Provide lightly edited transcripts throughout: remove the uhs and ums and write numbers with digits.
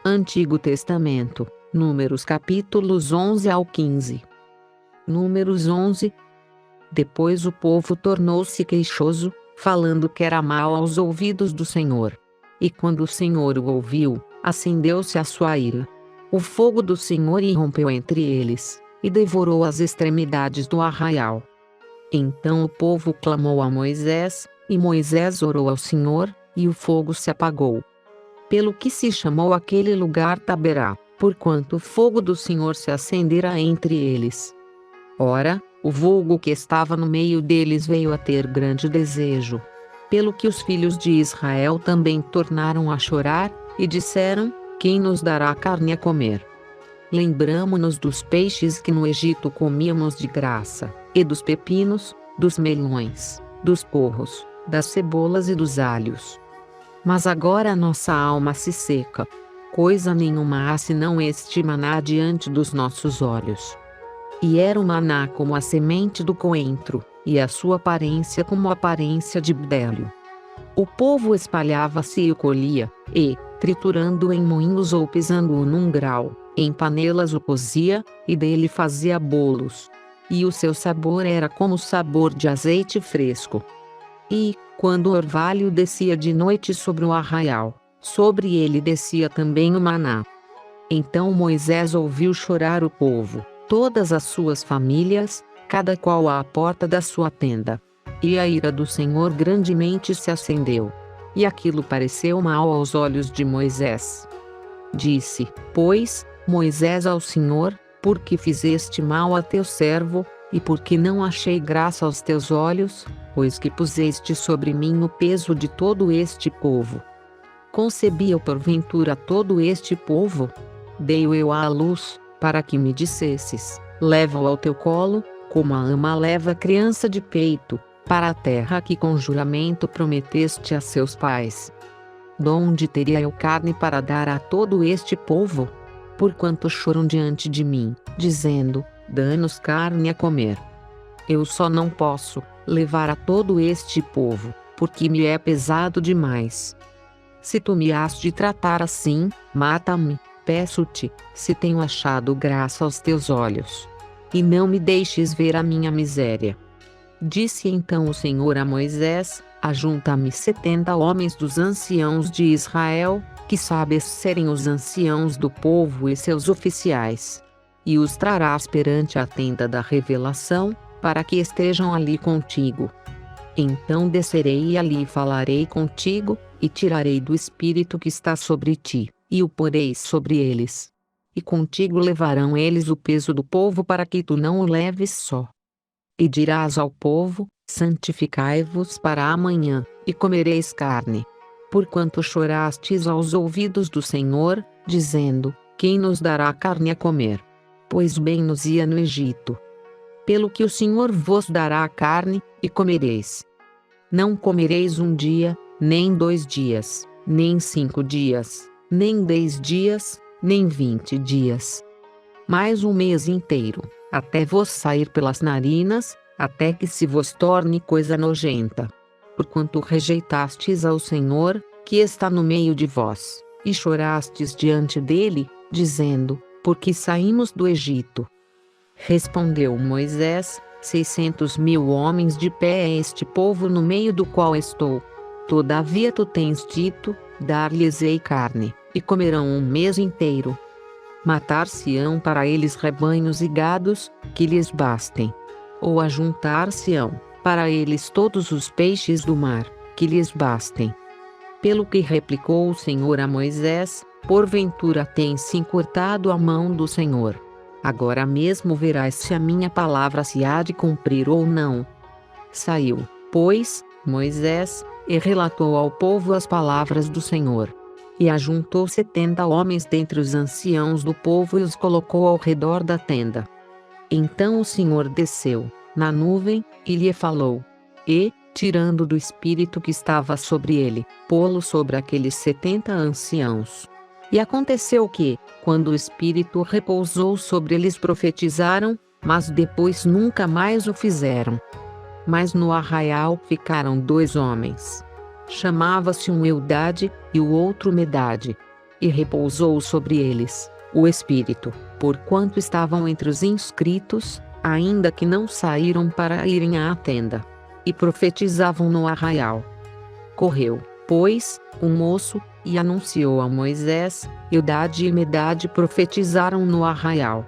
Antigo Testamento, Números capítulos 11 ao 15. Números 11. Depois o povo tornou-se queixoso, falando que era mal aos ouvidos do Senhor. E quando o Senhor o ouviu, acendeu-se a sua ira. O fogo do Senhor irrompeu entre eles, e devorou as extremidades do arraial. Então o povo clamou a Moisés, e Moisés orou ao Senhor, e o fogo se apagou. Pelo que se chamou aquele lugar Taberá, porquanto o fogo do Senhor se acendera entre eles. Ora, o vulgo que estava no meio deles veio a ter grande desejo. Pelo que os filhos de Israel também tornaram a chorar, e disseram: quem nos dará carne a comer? Lembramo-nos dos peixes que no Egito comíamos de graça, e dos pepinos, dos melões, dos porros, das cebolas e dos alhos. Mas agora a nossa alma se seca. Coisa nenhuma há senão este maná diante dos nossos olhos. E era o maná como a semente do coentro, e a sua aparência como a aparência de bdelho. O povo espalhava-se e o colhia, e, triturando em moinhos ou pisando-o num grau, em panelas o cozia, e dele fazia bolos. E o seu sabor era como o sabor de azeite fresco. E, quando o orvalho descia de noite sobre o arraial, sobre ele descia também o maná. Então Moisés ouviu chorar o povo, todas as suas famílias, cada qual à porta da sua tenda. E a ira do Senhor grandemente se acendeu. E aquilo pareceu mal aos olhos de Moisés. Disse, pois, Moisés ao Senhor: por que fizeste mal a teu servo, e por que não achei graça aos teus olhos, pois que puseste sobre mim o peso de todo este povo? Concebi eu porventura todo este povo? Dei-o eu à luz, para que me dissesses: leva-o ao teu colo, como a ama leva a criança de peito, para a terra que com juramento prometeste a seus pais. Donde teria eu carne para dar a todo este povo? Porquanto choram diante de mim, dizendo: dá-nos carne a comer. Eu só não posso levar a todo este povo, porque me é pesado demais. Se tu me has de tratar assim, mata-me, peço-te, se tenho achado graça aos teus olhos. E não me deixes ver a minha miséria. Disse então o Senhor a Moisés: ajunta-me 70 homens dos anciãos de Israel, que sabes serem os anciãos do povo e seus oficiais. E os trarás perante a tenda da revelação, para que estejam ali contigo. Então descerei e ali falarei contigo, e tirarei do espírito que está sobre ti, e o porei sobre eles. E contigo levarão eles o peso do povo para que tu não o leves só. E dirás ao povo: santificai-vos para amanhã, e comereis carne. Porquanto chorastes aos ouvidos do Senhor, dizendo: quem nos dará carne a comer? Pois bem nos ia no Egito. Pelo que o Senhor vos dará a carne, e comereis. Não comereis um dia, nem 2 dias, nem 5 dias, nem 10 dias, nem 20 dias. Mais um mês inteiro, até vos sair pelas narinas, até que se vos torne coisa nojenta. Porquanto rejeitastes ao Senhor, que está no meio de vós, e chorastes diante dele, dizendo: por que saímos do Egito? Respondeu Moisés: 600.000 homens de pé é este povo no meio do qual estou. Todavia tu tens dito: dar-lhes-ei carne, e comerão um mês inteiro. Matar-se-ão para eles rebanhos e gados, que lhes bastem. Ou ajuntar-se-ão para eles todos os peixes do mar, que lhes bastem. Pelo que replicou o Senhor a Moisés: porventura tens-se encurtado a mão do Senhor. Agora mesmo verás se a minha palavra se há de cumprir ou não. Saiu, pois, Moisés, e relatou ao povo as palavras do Senhor. E ajuntou 70 homens dentre os anciãos do povo e os colocou ao redor da tenda. Então o Senhor desceu, na nuvem, e lhe falou. E, tirando do espírito que estava sobre ele, pô-lo sobre aqueles 70 anciãos. E aconteceu que, quando o Espírito repousou sobre eles, profetizaram, mas depois nunca mais o fizeram. Mas no arraial ficaram 2 homens. Chamava-se um Eldade, e o outro Medade. e repousou sobre eles o Espírito, porquanto estavam entre os inscritos, ainda que não saíram para irem à tenda, e profetizavam no arraial. Correu, pois, um moço, e anunciou a Moisés, Eldade e Medade profetizaram no arraial.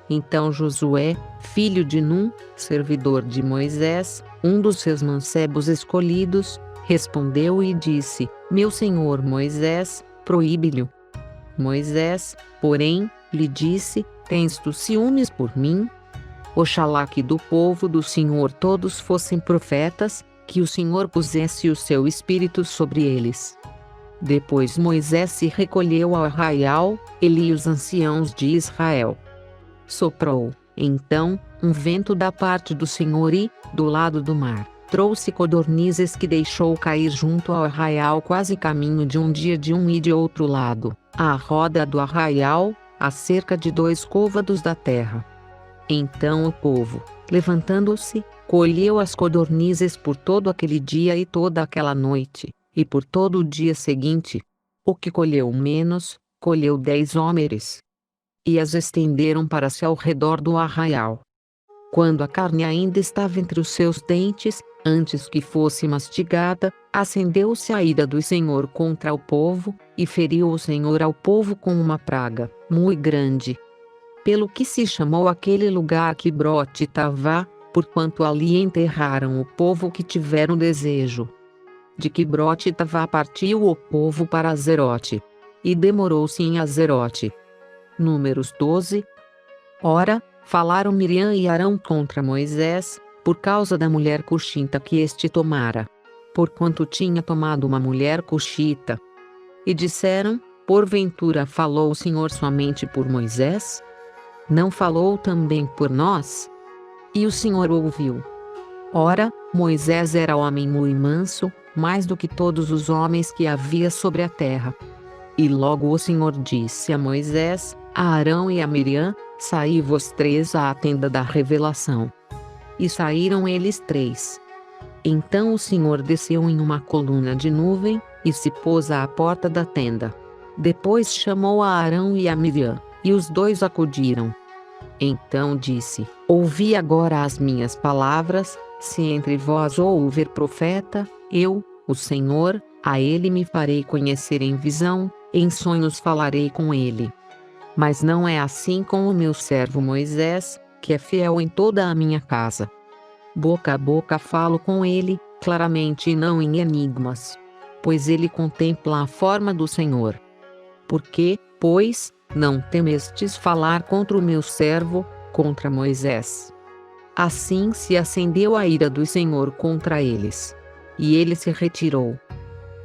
Então Josué, filho de Num, servidor de Moisés, um dos seus mancebos escolhidos, respondeu e disse: Meu senhor Moisés, proíbe-lhe. Moisés, porém, lhe disse: Tens tu ciúmes por mim? Oxalá que do povo do Senhor todos fossem profetas, que o Senhor pusesse o seu espírito sobre eles. Depois Moisés se recolheu ao arraial, ele e os anciãos de Israel. Soprou, então, um vento da parte do Senhor e, do lado do mar, trouxe codornizes que deixou cair junto ao arraial quase caminho de um dia de um e de outro lado, à roda do arraial, a cerca de 2 côvados da terra. Então o povo, levantando-se, colheu as codornizes por todo aquele dia e toda aquela noite, e por todo o dia seguinte. O que colheu menos, colheu 10 homeres. E as estenderam para se ao redor do arraial. Quando a carne ainda estava entre os seus dentes, antes que fosse mastigada, acendeu-se a ira do Senhor contra o povo, e feriu o Senhor ao povo com uma praga, muito grande. Pelo que se chamou aquele lugar Quibrote-Tavá, porquanto ali enterraram o povo que tiveram desejo. De Quibrote-Tavá partiu o povo para Azerote. E demorou-se em Azerote. Números 12. Ora, falaram Miriam e Arão contra Moisés, por causa da mulher cuxita que este tomara. Porquanto tinha tomado uma mulher cuxita. E disseram: Porventura falou o Senhor somente por Moisés? Não falou também por nós? E o Senhor ouviu. Ora, Moisés era homem muito manso, mais do que todos os homens que havia sobre a terra. E logo o Senhor disse a Moisés, a Arão e a Miriam: Saí vós 3 à tenda da revelação. E saíram eles 3. Então o Senhor desceu em uma coluna de nuvem, e se pôs à porta da tenda. Depois chamou a Arão e a Miriam, e os 2 acudiram. Então disse: Ouvi agora as minhas palavras, se entre vós houver profeta, eu, o Senhor, a ele me farei conhecer em visão, em sonhos falarei com ele. Mas não é assim com o meu servo Moisés, que é fiel em toda a minha casa. Boca a boca falo com ele, claramente e não em enigmas. Pois ele contempla a forma do Senhor. Por que, pois, não temestes falar contra o meu servo, contra Moisés? Assim se acendeu a ira do Senhor contra eles. E ele se retirou.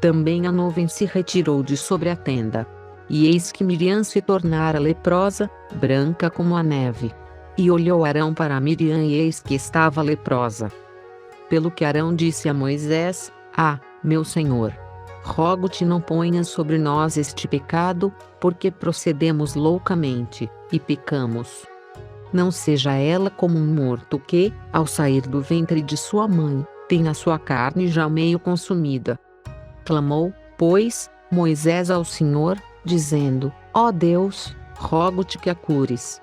Também a nuvem se retirou de sobre a tenda. E eis que Miriam se tornara leprosa, branca como a neve. E olhou Arão para Miriam e eis que estava leprosa. Pelo que Arão disse a Moisés: meu senhor, rogo-te não ponhas sobre nós este pecado, porque procedemos loucamente, e pecamos. Não seja ela como um morto que, ao sair do ventre de sua mãe, tem a sua carne já meio consumida. Clamou, pois, Moisés ao Senhor, dizendo: Ó Deus, rogo-te que a cures.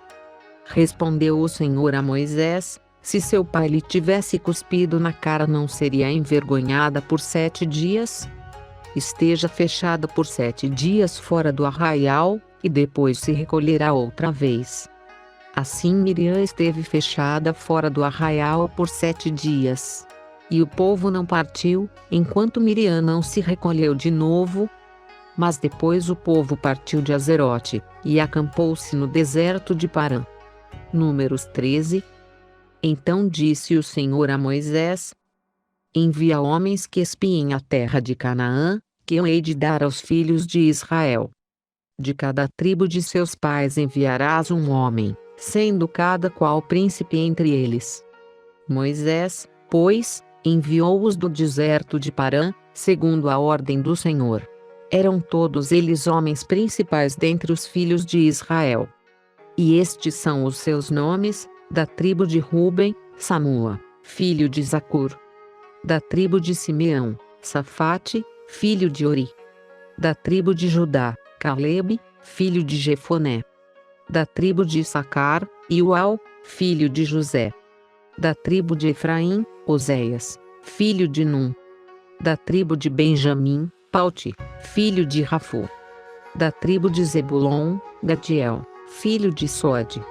Respondeu o Senhor a Moisés: Se seu pai lhe tivesse cuspido na cara, não seria envergonhada por 7 dias? Esteja fechada por 7 dias fora do arraial, e depois se recolherá outra vez. Assim Miriam esteve fechada fora do arraial por 7 dias. E o povo não partiu, enquanto Miriam não se recolheu de novo. Mas depois o povo partiu de Azerote, e acampou-se no deserto de Parã. Números 13. Então disse o Senhor a Moisés: Envia homens que espiem a terra de Canaã, que eu hei de dar aos filhos de Israel. De cada tribo de seus pais enviarás um homem, sendo cada qual príncipe entre eles. Moisés, pois, enviou-os do deserto de Parã, segundo a ordem do Senhor. Eram todos eles homens principais dentre os filhos de Israel. E estes são os seus nomes: da tribo de Ruben, Samua, filho de Zacur. Da tribo de Simeão, Safate, filho de Ori. Da tribo de Judá, Calebe, filho de Jefoné. Da tribo de Issacar, Iual, filho de José. Da tribo de Efraim, Oséias, filho de Num. Da tribo de Benjamim, Palti, filho de Rafu. Da tribo de Zebulon, Gadiel, filho de Sode.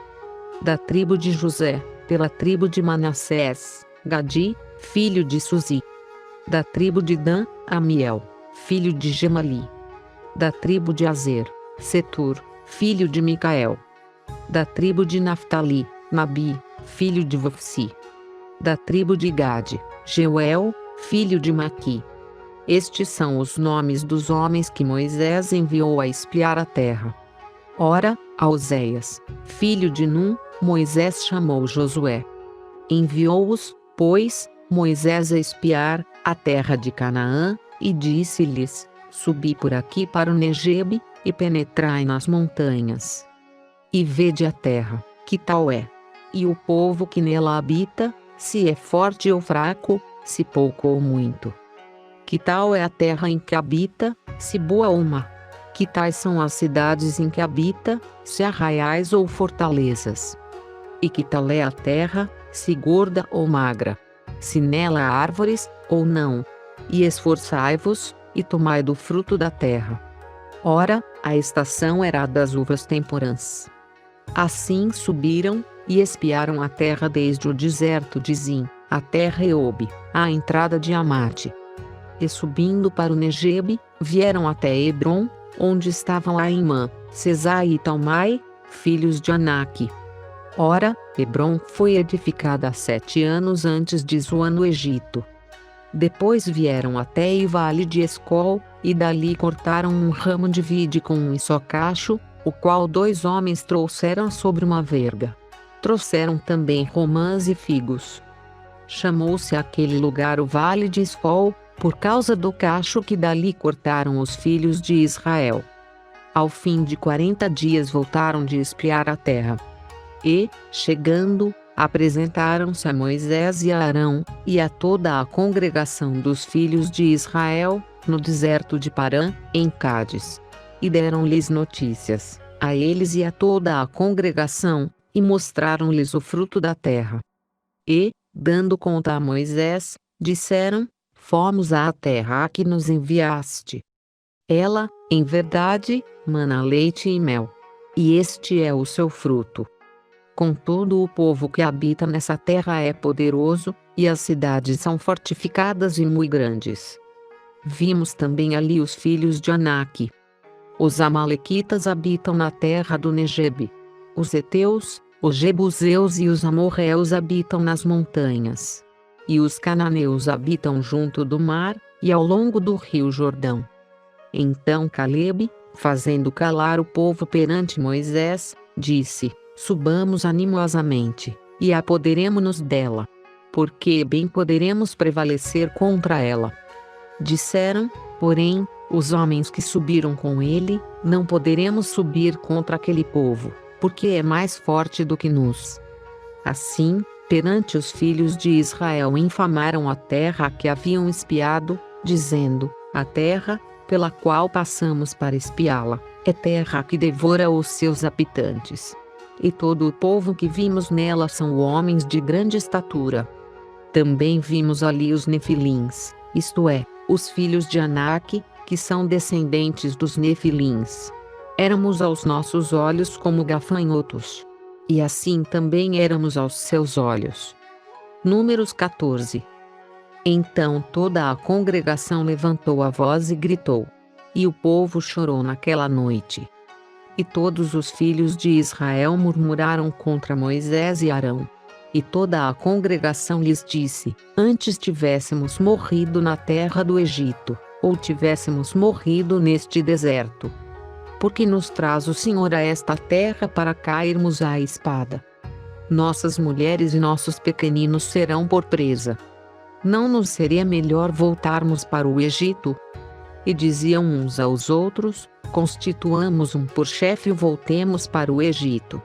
Da tribo de José, pela tribo de Manassés, Gadi, filho de Suzi. Da tribo de Dan, Amiel, filho de Gemali. Da tribo de Azer, Setur, filho de Micael. Da tribo de Naftali, Nabi, filho de Vofsi. Da tribo de Gade, Jeuel, filho de Maqui. Estes são os nomes dos homens que Moisés enviou a espiar a terra. Ora, a Oséias, filho de Num, Moisés chamou Josué. Enviou-os, pois, Moisés a espiar a terra de Canaã, e disse-lhes: Subi por aqui para o Negebe, e penetrai nas montanhas. E vede a terra, que tal é? E o povo que nela habita, se é forte ou fraco, se pouco ou muito. Que tal é a terra em que habita, se boa ou má? Que tais são as cidades em que habita, se arraiais ou fortalezas? E que tal é a terra, se gorda ou magra? Se nela há árvores, ou não? E esforçai-vos, e tomai do fruto da terra. Ora, a estação era a das uvas temporãs. Assim subiram, e espiaram a terra desde o deserto de Zim, a terra Eobe, à entrada de Amate. E subindo para o Negebe, vieram até Hebron, onde estavam Aimã, Sesai e Talmai, filhos de Aнаque. Ora, Hebron foi edificada 7 anos antes de Zoan no Egito. Depois vieram até o vale de Escol, e dali cortaram um ramo de vide com um só cacho, o qual 2 homens trouxeram sobre uma verga. Trouxeram também romãs e figos. Chamou-se aquele lugar o Vale de Escol, por causa do cacho que dali cortaram os filhos de Israel. Ao fim de 40 dias voltaram de espiar a terra. E, chegando, apresentaram-se a Moisés e a Arão, e a toda a congregação dos filhos de Israel, no deserto de Parã, em Cádiz. E deram-lhes notícias, a eles e a toda a congregação, e mostraram-lhes o fruto da terra. E, dando conta a Moisés, disseram: Fomos à terra a que nos enviaste. Ela, em verdade, mana leite e mel. E este é o seu fruto. Contudo, o povo que habita nessa terra é poderoso, e as cidades são fortificadas e muito grandes. Vimos também ali os filhos de Aнаque. Os amalequitas habitam na terra do Negebe. Os heteus, os jebuseus e os amorreus habitam nas montanhas. E os cananeus habitam junto do mar, e ao longo do rio Jordão. Então Calebe, fazendo calar o povo perante Moisés, disse: Subamos animosamente, e apoderemo-nos dela. Porque bem poderemos prevalecer contra ela. Disseram, porém, os homens que subiram com ele: Não poderemos subir contra aquele povo, porque é mais forte do que nós. Assim, perante os filhos de Israel infamaram a terra a que haviam espiado, dizendo: A terra, pela qual passamos para espiá-la, é terra que devora os seus habitantes. E todo o povo que vimos nela são homens de grande estatura. Também vimos ali os Nefilins, isto é, os filhos de Aнаque, que são descendentes dos Nefilins. Éramos aos nossos olhos como gafanhotos. E assim também éramos aos seus olhos. Números 14. Então toda a congregação levantou a voz e gritou. E o povo chorou naquela noite. E todos os filhos de Israel murmuraram contra Moisés e Arão. E toda a congregação lhes disse: Antes tivéssemos morrido na terra do Egito, ou tivéssemos morrido neste deserto. Porque nos traz o Senhor a esta terra para cairmos à espada? Nossas mulheres e nossos pequeninos serão por presa. Não nos seria melhor voltarmos para o Egito? E diziam uns aos outros: Constituamos um por chefe e voltemos para o Egito.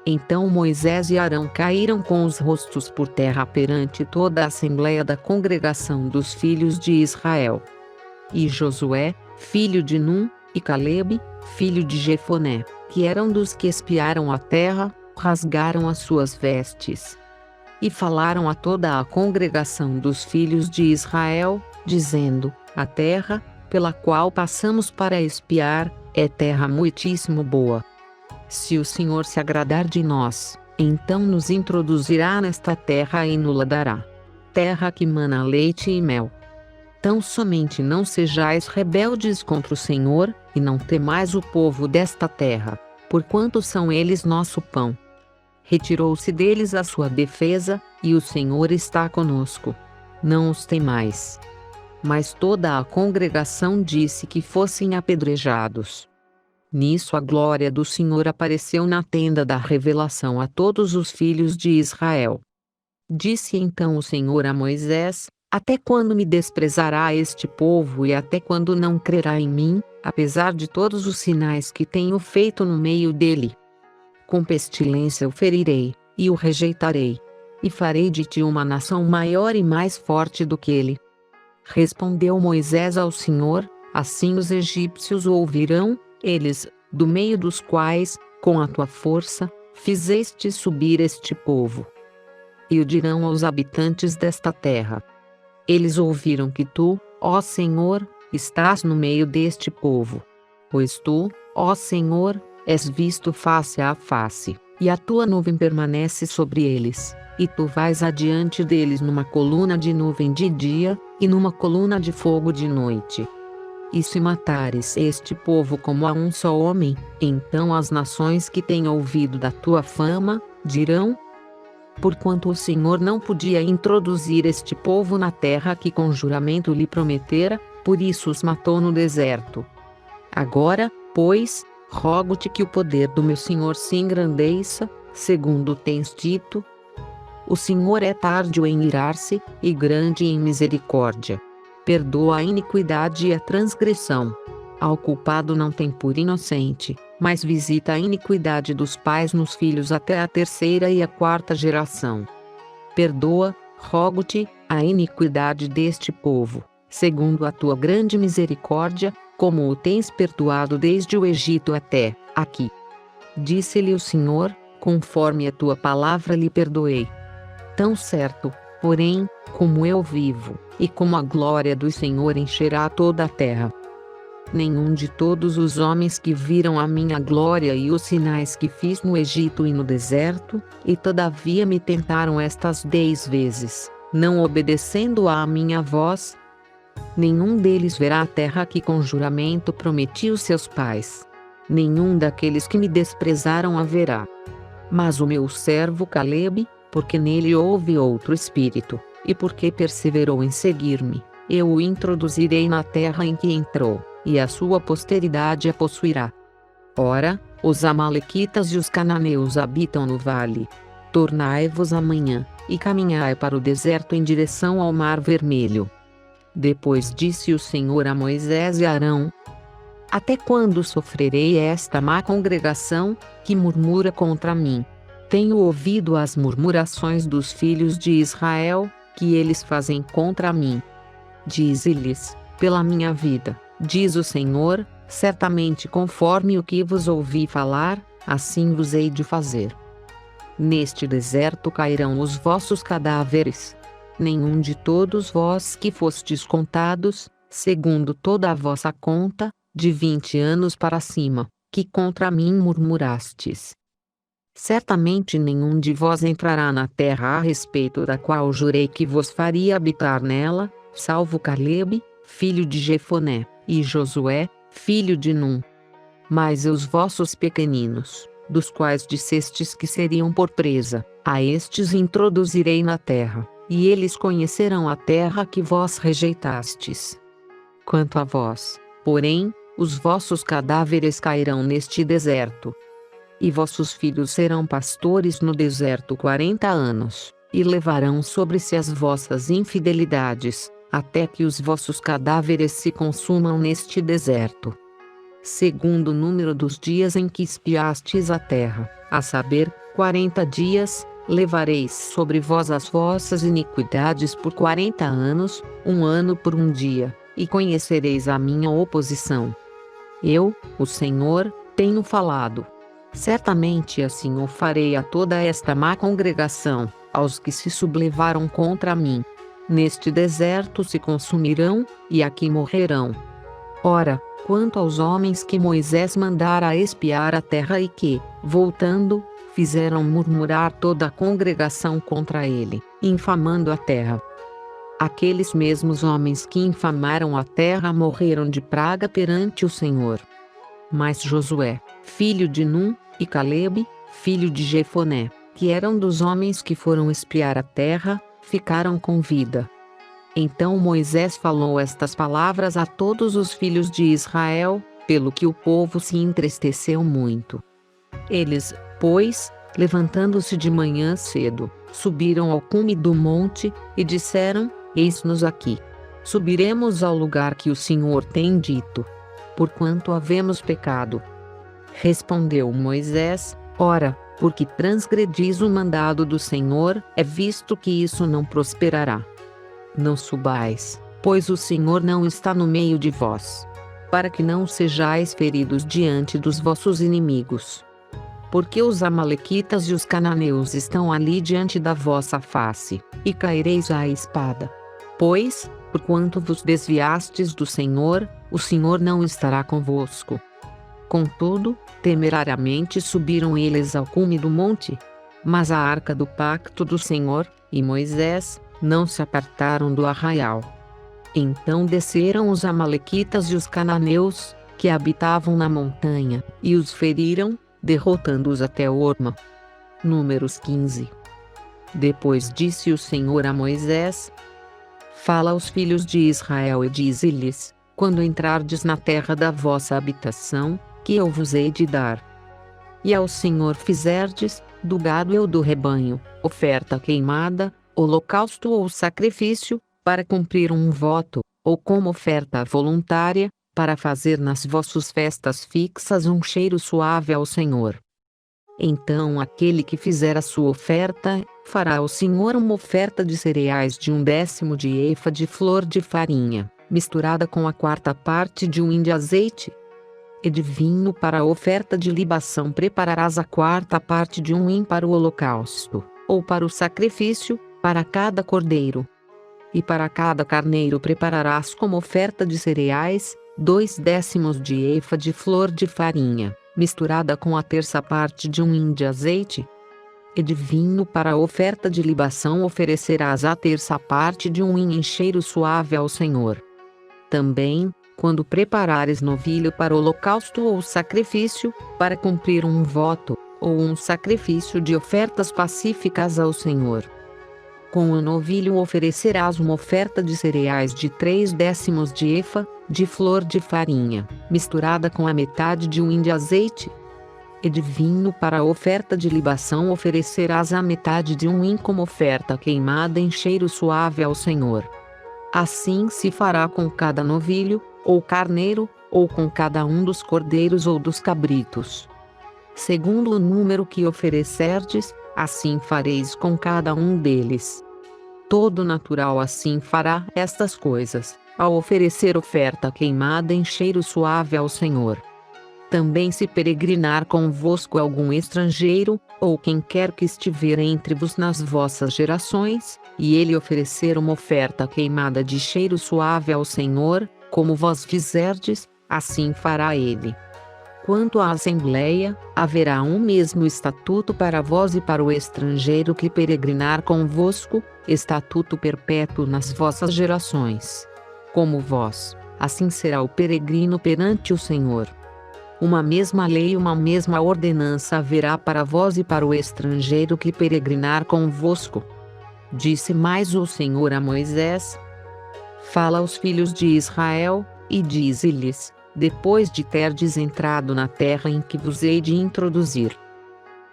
Então Moisés e Arão caíram com os rostos por terra perante toda a assembleia da congregação dos filhos de Israel. E Josué, filho de Num, e Calebe, filho de Jefoné, que eram dos que espiaram a terra, rasgaram as suas vestes. E falaram a toda a congregação dos filhos de Israel, dizendo: a terra, pela qual passamos para espiar, é terra muitíssimo boa. Se o Senhor se agradar de nós, então nos introduzirá nesta terra e nos dará. Terra que mana leite e mel. Tão somente não sejais rebeldes contra o Senhor, e não temais o povo desta terra, porquanto são eles nosso pão. Retirou-se deles a sua defesa, e o Senhor está conosco. Não os temais. Mas toda a congregação disse que fossem apedrejados. Nisso a glória do Senhor apareceu na tenda da revelação a todos os filhos de Israel. Disse então o Senhor a Moisés: até quando me desprezará este povo e até quando não crerá em mim, apesar de todos os sinais que tenho feito no meio dele? Com pestilência o ferirei, e o rejeitarei. E farei de ti uma nação maior e mais forte do que ele. Respondeu Moisés ao Senhor: assim os egípcios o ouvirão, eles, do meio dos quais, com a tua força, fizeste subir este povo. E o dirão aos habitantes desta terra: eles ouviram que tu, ó Senhor, estás no meio deste povo. Pois tu, ó Senhor, és visto face a face, e a tua nuvem permanece sobre eles, e tu vais adiante deles numa coluna de nuvem de dia, e numa coluna de fogo de noite. E se matares este povo como a um só homem, então as nações que têm ouvido da tua fama, dirão: porquanto o Senhor não podia introduzir este povo na terra que com juramento lhe prometera, por isso os matou no deserto. Agora, pois, rogo-te que o poder do meu Senhor se engrandeça, segundo tens dito. O Senhor é tardio em irar-se, e grande em misericórdia. Perdoa a iniquidade e a transgressão. Ao culpado não tem por inocente, mas visita a iniquidade dos pais nos filhos até a terceira e a quarta geração. Perdoa, rogo-te, a iniquidade deste povo, segundo a tua grande misericórdia, como o tens perdoado desde o Egito até aqui. Disse-lhe o Senhor: conforme a tua palavra lhe perdoei. Tão certo, porém, como eu vivo, e como a glória do Senhor encherá toda a terra. Nenhum de todos os homens que viram a minha glória e os sinais que fiz no Egito e no deserto, e todavia me tentaram estas 10 vezes, não obedecendo à minha voz, nenhum deles verá a terra que com juramento prometi aos seus pais. Nenhum daqueles que me desprezaram a verá. Mas o meu servo Calebe, porque nele houve outro espírito, e porque perseverou em seguir-me, eu o introduzirei na terra em que entrou, e a sua posteridade a possuirá. Ora, os amalequitas e os cananeus habitam no vale. Tornai-vos amanhã, e caminhai para o deserto em direção ao Mar Vermelho. Depois disse o Senhor a Moisés e Arão: até quando sofrerei esta má congregação, que murmura contra mim? Tenho ouvido as murmurações dos filhos de Israel, que eles fazem contra mim. Dize-lhes: pela minha vida, diz o Senhor, certamente conforme o que vos ouvi falar, assim vos hei de fazer. Neste deserto cairão os vossos cadáveres. Nenhum de todos vós que fostes contados, segundo toda a vossa conta, de 20 anos para cima, que contra mim murmurastes. Certamente nenhum de vós entrará na terra a respeito da qual jurei que vos faria habitar nela, salvo Calebe, filho de Jefoné, e Josué, filho de Num. Mas os vossos pequeninos, dos quais dissestes que seriam por presa, a estes introduzirei na terra, e eles conhecerão a terra que vós rejeitastes. Quanto a vós, porém, os vossos cadáveres cairão neste deserto. E vossos filhos serão pastores no deserto 40 anos, e levarão sobre si as vossas infidelidades, até que os vossos cadáveres se consumam neste deserto. Segundo o número dos dias em que espiastes a terra, a saber, 40 dias, levareis sobre vós as vossas iniquidades por 40 anos, 1 ano por 1 dia, e conhecereis a minha oposição. Eu, o Senhor, tenho falado. Certamente assim o farei a toda esta má congregação, aos que se sublevaram contra mim. Neste deserto se consumirão, e aqui morrerão. Ora, quanto aos homens que Moisés mandara espiar a terra e que, voltando, fizeram murmurar toda a congregação contra ele, infamando a terra. Aqueles mesmos homens que infamaram a terra morreram de praga perante o Senhor. Mas Josué, filho de Num, e Calebe, filho de Jefoné, que eram dos homens que foram espiar a terra, ficaram com vida. Então Moisés falou estas palavras a todos os filhos de Israel, pelo que o povo se entristeceu muito. Eles, pois, levantando-se de manhã cedo, subiram ao cume do monte, e disseram: Eis-nos aqui. Subiremos ao lugar que o Senhor tem dito. Porquanto havemos pecado. Respondeu Moisés: Ora, porque transgredis o mandado do Senhor, é visto que isso não prosperará. Não subais, pois o Senhor não está no meio de vós, para que não sejais feridos diante dos vossos inimigos. Porque os amalequitas e os cananeus estão ali diante da vossa face, e caireis à espada. Pois, porquanto vos desviastes do Senhor, o Senhor não estará convosco. Contudo, temerariamente subiram eles ao cume do monte, mas a arca do pacto do Senhor, e Moisés, não se apartaram do arraial. Então desceram os amalequitas e os cananeus, que habitavam na montanha, e os feriram, derrotando-os até Orma. Números 15. Depois disse o Senhor a Moisés: Fala aos filhos de Israel e dize-lhes: Quando entrardes na terra da vossa habitação, que eu vos hei de dar, e ao Senhor fizerdes, do gado ou do rebanho, oferta queimada, holocausto ou sacrifício, para cumprir um voto, ou como oferta voluntária, para fazer nas vossas festas fixas um cheiro suave ao Senhor. Então aquele que fizer a sua oferta, fará ao Senhor uma oferta de cereais de 1/10 de efa de flor de farinha, misturada com a 4ª parte de um hin de azeite. E de vinho para a oferta de libação prepararás a 4ª parte de um hin para o holocausto, ou para o sacrifício, para cada cordeiro. E para cada carneiro prepararás como oferta de cereais, 2/10 de efa de flor de farinha, misturada com a 1/3 parte de um hin de azeite. E de vinho para a oferta de libação oferecerás a 1/3 parte de um hin em cheiro suave ao Senhor. Também, quando preparares novilho para holocausto ou sacrifício, para cumprir um voto, ou um sacrifício de ofertas pacíficas ao Senhor. Com o novilho oferecerás uma oferta de cereais de 3/10 de efa, de flor de farinha, misturada com a metade de um hin de azeite. E de vinho para a oferta de libação oferecerás a metade de um hin como oferta queimada em cheiro suave ao Senhor. Assim se fará com cada novilho, ou carneiro, ou com cada um dos cordeiros ou dos cabritos. Segundo o número que oferecerdes, assim fareis com cada um deles. Todo natural assim fará estas coisas, ao oferecer oferta queimada em cheiro suave ao Senhor. Também se peregrinar convosco algum estrangeiro, ou quem quer que estiver entre vos nas vossas gerações, e ele oferecer uma oferta queimada de cheiro suave ao Senhor, como vós fizerdes, assim fará ele. Quanto à assembleia, haverá um mesmo estatuto para vós e para o estrangeiro que peregrinar convosco, estatuto perpétuo nas vossas gerações. Como vós, assim será o peregrino perante o Senhor. Uma mesma lei e uma mesma ordenança haverá para vós e para o estrangeiro que peregrinar convosco. Disse mais o Senhor a Moisés: Fala aos filhos de Israel, e dize-lhes: Depois de terdes entrado na terra em que vos hei de introduzir,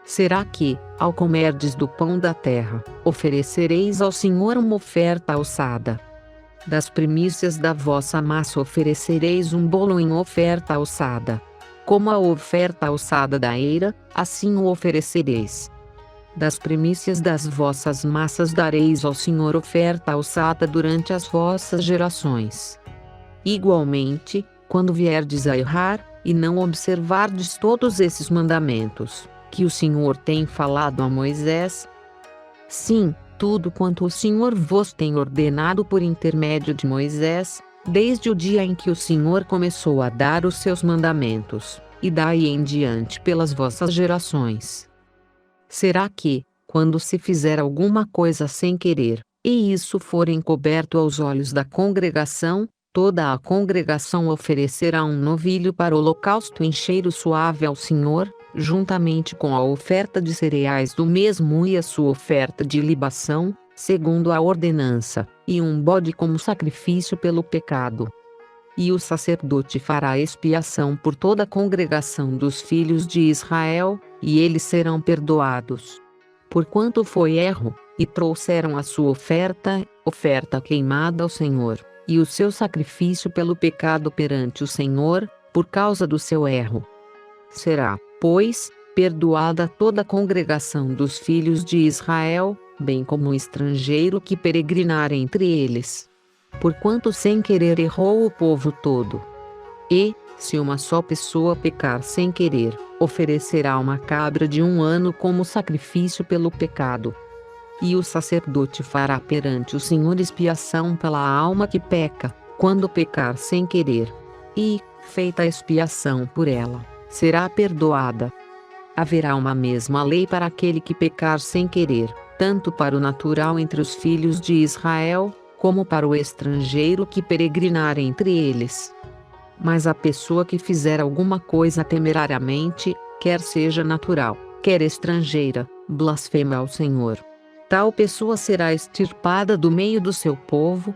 será que, ao comerdes do pão da terra, oferecereis ao Senhor uma oferta alçada? Das primícias da vossa massa oferecereis um bolo em oferta alçada. Como a oferta alçada da eira, assim o oferecereis. Das primícias das vossas massas dareis ao Senhor oferta alçada durante as vossas gerações. Igualmente, quando vierdes a errar, e não observardes todos esses mandamentos, que o Senhor tem falado a Moisés? Sim, tudo quanto o Senhor vos tem ordenado por intermédio de Moisés, desde o dia em que o Senhor começou a dar os seus mandamentos, e daí em diante pelas vossas gerações. Será que, quando se fizer alguma coisa sem querer, e isso for encoberto aos olhos da congregação, toda a congregação oferecerá um novilho para holocausto em cheiro suave ao Senhor, juntamente com a oferta de cereais do mesmo e a sua oferta de libação, segundo a ordenança, e um bode como sacrifício pelo pecado. E o sacerdote fará expiação por toda a congregação dos filhos de Israel, e eles serão perdoados. Porquanto foi erro, e trouxeram a sua oferta queimada ao Senhor, e o seu sacrifício pelo pecado perante o Senhor, por causa do seu erro. Será, pois, perdoada toda a congregação dos filhos de Israel, bem como o estrangeiro que peregrinar entre eles. Porquanto sem querer errou o povo todo. E, se uma só pessoa pecar sem querer, oferecerá uma cabra de 1 ano como sacrifício pelo pecado. E o sacerdote fará perante o Senhor expiação pela alma que peca, quando pecar sem querer. E, feita a expiação por ela, será perdoada. Haverá uma mesma lei para aquele que pecar sem querer, tanto para o natural entre os filhos de Israel, como para o estrangeiro que peregrinar entre eles. Mas a pessoa que fizer alguma coisa temerariamente, quer seja natural, quer estrangeira, blasfema ao Senhor. Tal pessoa será extirpada do meio do seu povo,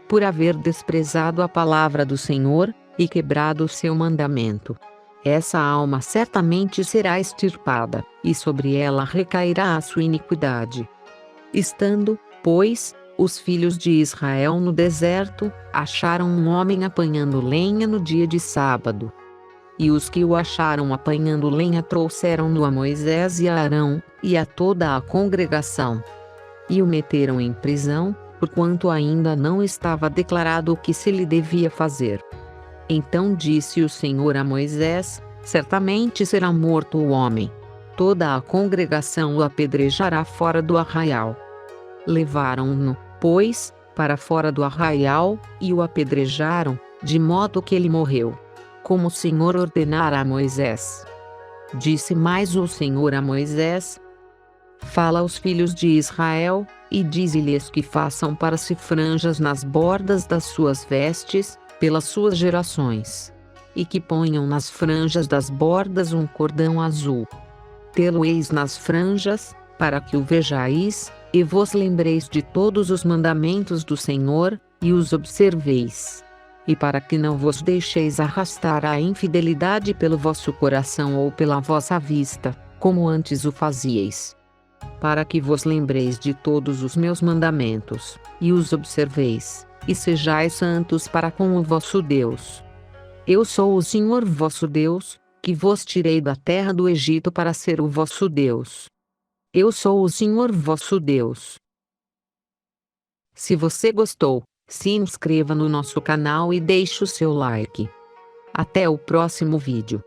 por haver desprezado a palavra do Senhor, e quebrado o seu mandamento. Essa alma certamente será extirpada, e sobre ela recairá a sua iniquidade. Estando, pois, os filhos de Israel no deserto, acharam um homem apanhando lenha no dia de sábado. E os que o acharam apanhando lenha trouxeram-no a Moisés e a Arão, e a toda a congregação. E o meteram em prisão, porquanto ainda não estava declarado o que se lhe devia fazer. Então disse o Senhor a Moisés: certamente será morto o homem. Toda a congregação o apedrejará fora do arraial. Levaram-no, pois, para fora do arraial, e o apedrejaram, de modo que ele morreu, como o Senhor ordenara a Moisés. Disse mais o Senhor a Moisés: fala aos filhos de Israel, e dize-lhes que façam para si franjas nas bordas das suas vestes, pelas suas gerações. E que ponham nas franjas das bordas um cordão azul. Tê-lo-eis nas franjas, para que o vejais, e vos lembreis de todos os mandamentos do Senhor, e os observeis. E para que não vos deixeis arrastar à infidelidade pelo vosso coração ou pela vossa vista, como antes o fazieis. Para que vos lembreis de todos os meus mandamentos, e os observeis, e sejais santos para com o vosso Deus. Eu sou o Senhor vosso Deus, que vos tirei da terra do Egito para ser o vosso Deus. Eu sou o Senhor vosso Deus. Se você gostou, se inscreva no nosso canal e deixe o seu like. Até o próximo vídeo.